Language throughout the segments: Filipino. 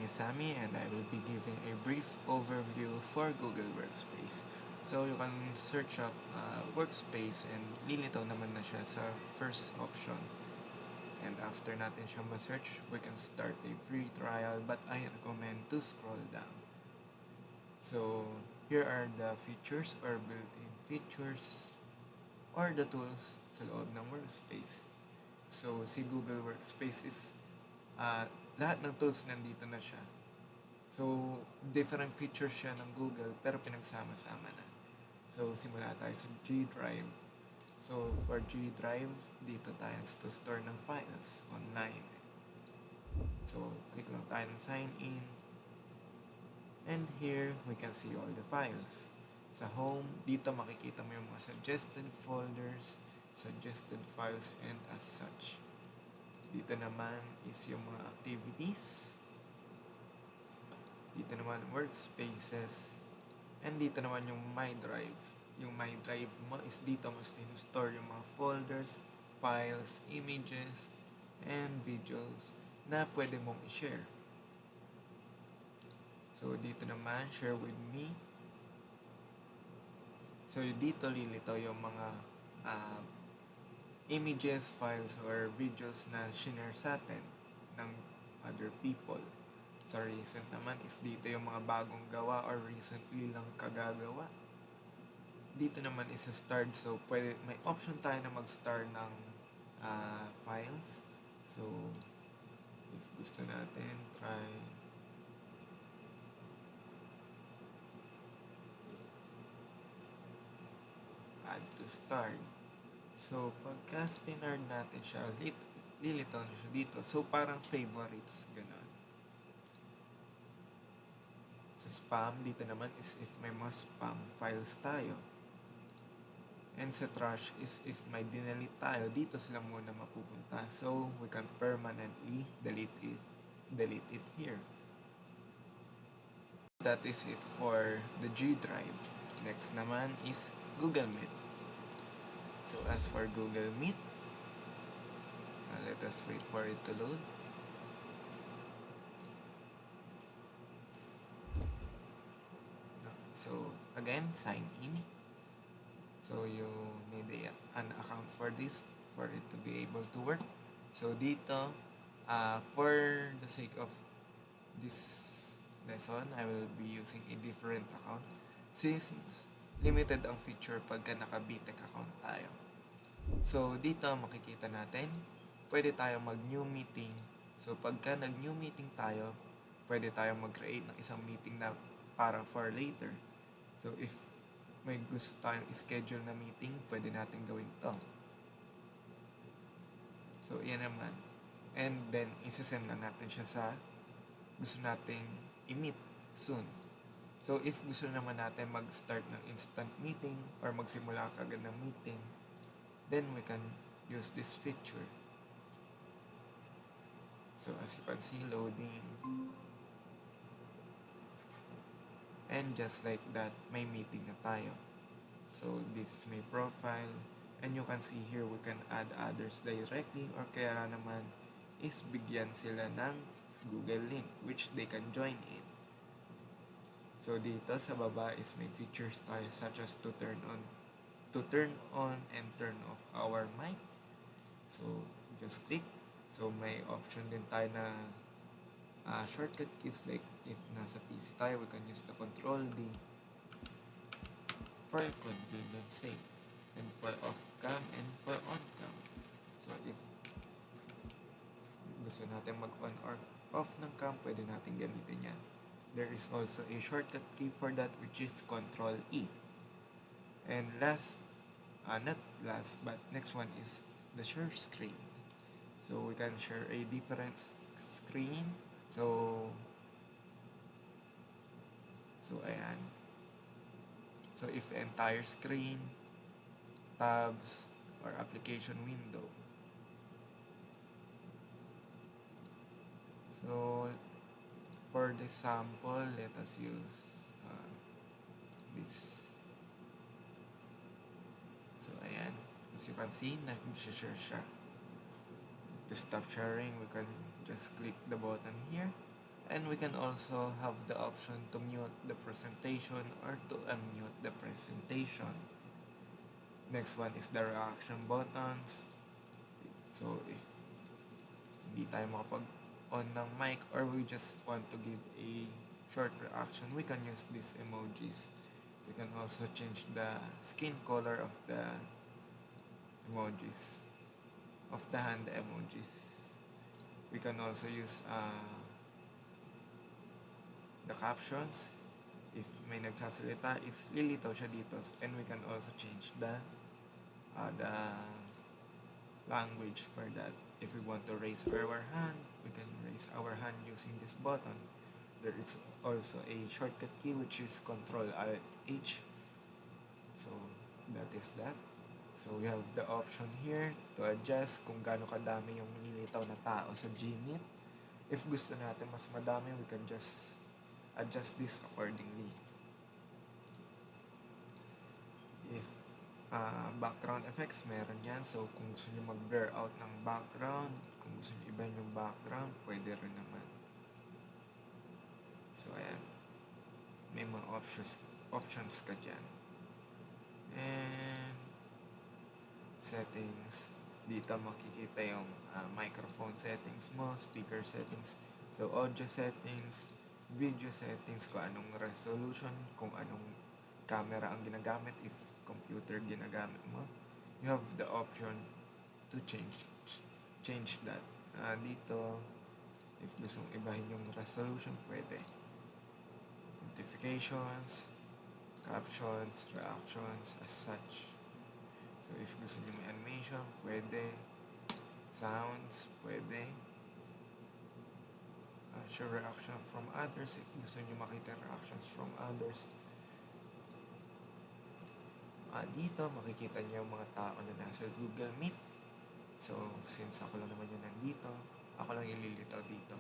is Sammy and I will be giving a brief overview for Google Workspace. So you can search up Workspace and lilitaw naman na siya sa first option. And after natin siya ma-search, we can start a free trial but I recommend to scroll down. So here are the features or built-in features or the tools sa loob ng Workspace. So si Google Workspace is lahat ng tools nandito na siya. So, different features siya ng Google pero pinagsama-sama na. So, simula tayo sa G Drive. So, for G Drive, dito tayo to store ng files online. So, click lang tayo ng sign in. And here, we can see all the files. Sa home, dito makikita mo yung mga suggested folders, suggested files, and as such. Dito naman is yung mga activities. Dito naman workspaces. And dito naman yung My Drive. Yung My Drive mo is dito mo store yung mga folders, files, images, and videos na pwede mong i-share. So dito naman, share with me. So dito lilitaw yung mga images, files, or videos na shinare sa atin ng other people. Sa recent naman is dito yung mga bagong gawa or recently lang kagagawa. Dito naman is a start, so pwede, may option tayo na mag-start ng files. So, if gusto natin, try add to start. So, pagka stinard natin siya, lilitaw na siya dito. So, parang favorites, gano'n. Sa spam, dito naman is if may mga spam files tayo. And sa trash is if may dinelete tayo, dito sila muna mapupunta. So, we can permanently delete it here. That is it for the G Drive. Next naman is Google Meet. So as for Google Meet, let us wait for it to load. So again, sign in. So you need an account for this for it to be able to work. So dito, for the sake of this lesson, I will be using a different account since limited ang feature pagka naka-BTech account tayo. So, dito makikita natin, pwede tayo mag-new meeting. So, pagka nag-new meeting tayo, pwede tayo mag-create ng isang meeting na para for later. So, if may gusto tayong schedule na meeting, pwede natin gawin to. So, yan naman. And then, isasend na natin siya sa gusto nating i-meet soon. So, if gusto naman natin mag-start ng instant meeting or magsimula kagad ng meeting, then we can use this feature. So, as you can see, loading. And just like that, may meeting na tayo. So, this is my profile. And you can see here, we can add others directly or kaya naman is bigyan sila ng Google link which they can join in. So dito sa baba is may features tayo such as to turn on and turn off our mic. So just click. So may option din tayo na shortcut keys like if nasa PC tayo, we can use the Control D for convenience sake and for off cam and for on cam. So if gusto natin mag-on or off ng cam, pwede natin gamitin yan. There is also a shortcut key for that which is Control E. And not last, but next one is the share screen. So we can share a different screen. So ayan. So if entire screen, tabs, or application window. So for this sample, let us use this. So ayan, as you can see, nag-share siya. To stop sharing, we can just click the button here And we can also have the option to mute the presentation or to unmute the presentation. Next one is the reaction buttons. So if hindi tayo makapag-on ng mic or we just want to give a short reaction, we can use these emojis. We can also change the skin color of the emojis, of the hand emojis. We can also use the captions. If may nagsasalita, is lilitaw siya dito. And we can also change the language for that. If we want to raise our hand, we can raise our hand using this button. There is also a shortcut key which is Ctrl Alt H. So that is that. So we have the option here to adjust kung gaano kadami yung lilitaw na tao sa Gmeet. If gusto natin mas madami, we can just adjust this accordingly. If background effects, meron yan. So kung gusto nyo mag-blur out ng background, kung gusto nyo iba yung background, pwede rin naman. So ayan, may mga options ka dyan. And settings, dito makikita yung microphone settings mo, speaker settings. So audio settings, video settings, kung anong resolution, kung anong camera ang ginagamit, if computer ginagamit mo. You have the option to change that. Dito, if gusto mong ibahin yung resolution, pwede. Notifications, captions, reactions, as such. So if gusto nyo may animation, pwede. Sounds, pwede. Show reaction from others, if gusto nyo makita reactions from others. Dito, makikita nyo yung mga tao na nasa Google Meet. So, since ako lang naman yung nandito, ako lang ililitaw dito.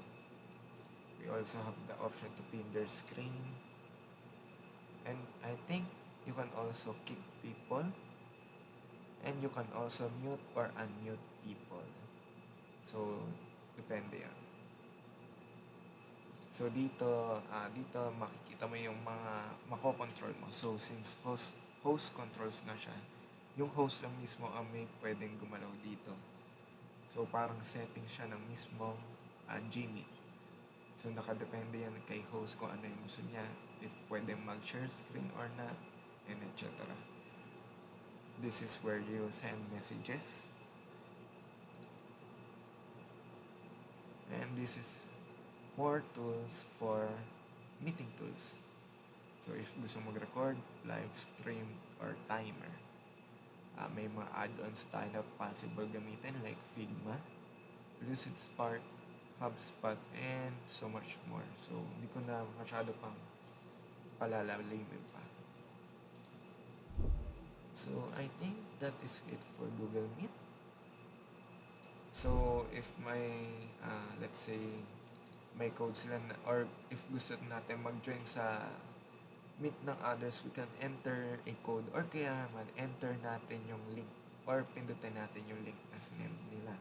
We also have the option to pin their screen. And I think you can also kick people. And you can also mute or unmute people. So, depende yan. So, dito makikita mo yung mga makokontrol mo. So, since host controls na siya, yung host lang mismo ang may pwedeng gumalaw dito. So, parang setting siya ng mismo Gmeet. So, nakadepende yan kay host kung ano yung gusto niya. If pwedeng mag-share screen or not, and etc. This is where you send messages. And this is more tools for meeting tools. So, if gusto mag-record, live stream, or timer, may mga add-ons tayo na possible gamitin like Figma, LucidSpark, HubSpot, and so much more. So, hindi ko na masyado pang palalalimin pa. So, I think that is it for Google Meet. So, if may, let's say, may code sila na, or if gusto natin mag-join sa Meet ng others, we can enter a code or kaya naman enter natin yung link or pindutin natin yung link na sinend nila.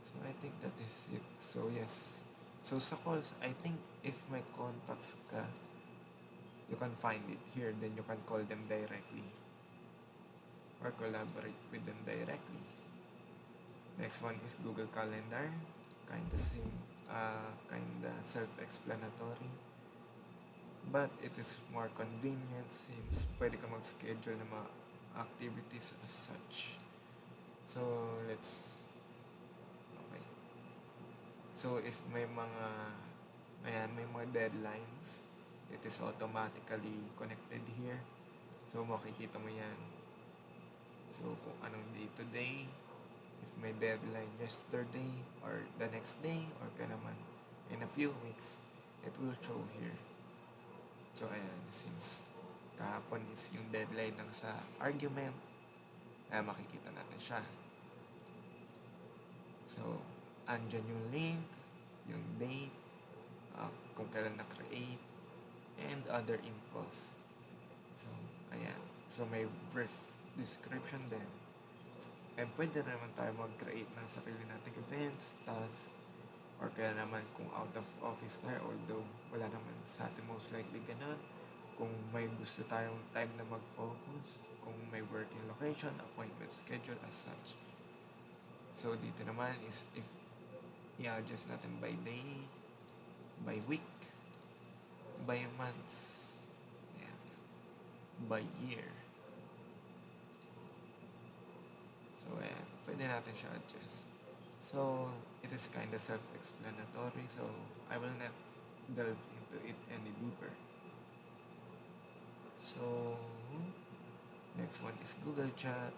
So I think that is it. So yes. So sa calls, I think if may contacts ka, you can find it here, then you can call them directly or collaborate with them directly. Next one is Google Calendar. Kinda self-explanatory. But it is more convenient since pwede ka mag-schedule ng mga activities as such. So, okay. So, if may mga deadlines, it is automatically connected here. So, makikita mo yan. So, kung anong day to day, if may deadline yesterday, or the next day, or ka naman in a few weeks, it will show here. So, ayan, since kahapon is yung deadline ng sa argument, makikita natin siya. So, andyan yung link, yung date, kung kailan na-create, and other infos. So, ayan. So, may brief description din. So, and pwede naman tayo mag-create ng sarili nating events, tasks, Or kaya naman kung out of office tayo, although wala naman sa atin most likely ganun. Kung may gusto tayong time na mag-focus, kung may working location, appointment schedule as such. So dito naman is if i-adjust natin by day, by week, by months, yeah, by year. So pwede natin siya adjust. So it is kind of self-explanatory, so I will not delve into it any deeper. So next one is Google Chat.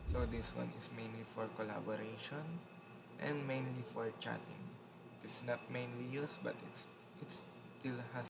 So this one is mainly for collaboration and mainly for chatting. It is not mainly used, but it still has